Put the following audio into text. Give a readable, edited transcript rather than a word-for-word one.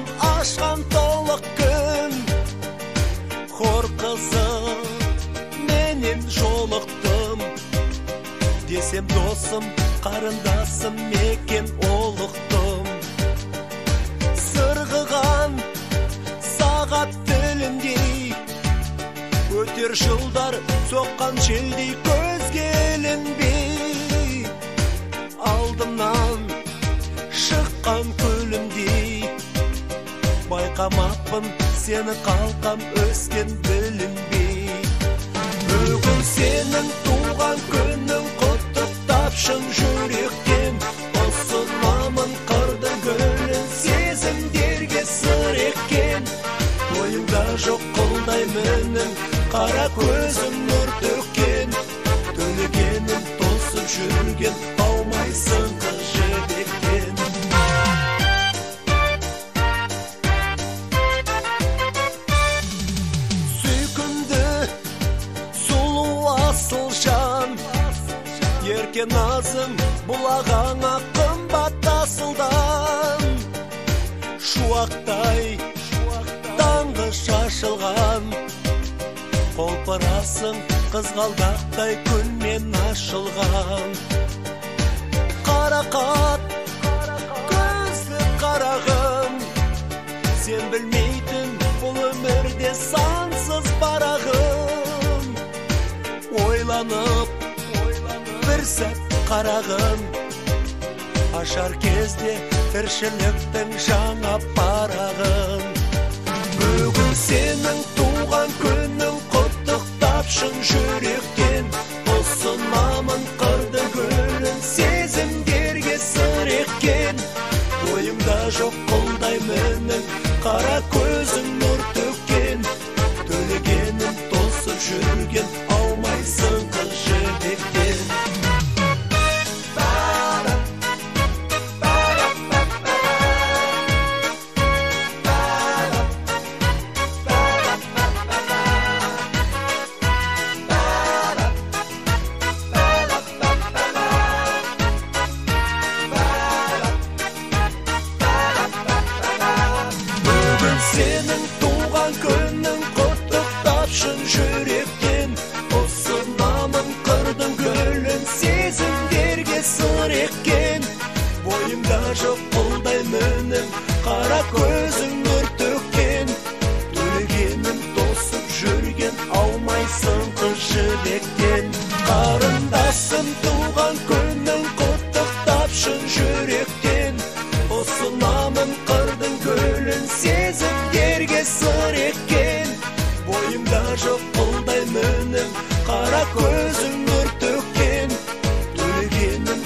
Аспан ашқан толық күн, хор қызы менен жолықтым. Десем досым, қарындасым мекен олықтым. Сырғыған сағат тіліндей, өтер жылдар соққан желдей көзге ілінбей. Алдымнан шыққан күлімдей, байқамаппын сені қалқам өскен білінбей. Бүгін сенің туған күнің, құттықтапшың жүректен. Ұсынамын қырдың гүлін, сезімдерге сыр еккен. Тойыңда жоқ қылдай мінің, қара көзім нұр төккен. Төлегенім тосып жүрген, аумайсың қыз жібектен. Сүйкімді сұлу асыл жан, ерке назың бұлағаңа қымбат асылдан. Шуақтай таңғы шашылған, қолпырасың қызғалдақтай күнмен ашылған. Қарақат көзді қарағым, сен білмейтін бұл өмірде сансыз барағым. Ойланып бір сәт қарағым, ашар кезде тіршіліктің жаңа парағын. Бүгін сенің туған күнің, құттықтапшың жүректен. Ұсынамын қырды гүлін, сезімдерге сыр еккен. Ойымда жоқ қылдай мінің, қара көзің нұр төккен. Төлегенім тосып жүрген, аумайсың қыз жібектен. Сенің туған күнің, құттықтапшың жүректен. Ұсынамын қырдың гүлін, сезімдерге сыр еккен. Бойымда жоқ қылдай мінің, қара көзің нұр төккен. Төлегенім тосып жүрген, аумайсың қыз жібектен. Қарындасым туған күнің, құттықтапшың жүректен. Ұсынамын қырдың гүлін, сезімдерге сыр еккен. Бойымда жоқ қылдай мінің, қара көзің нұр төккен. Төлегенім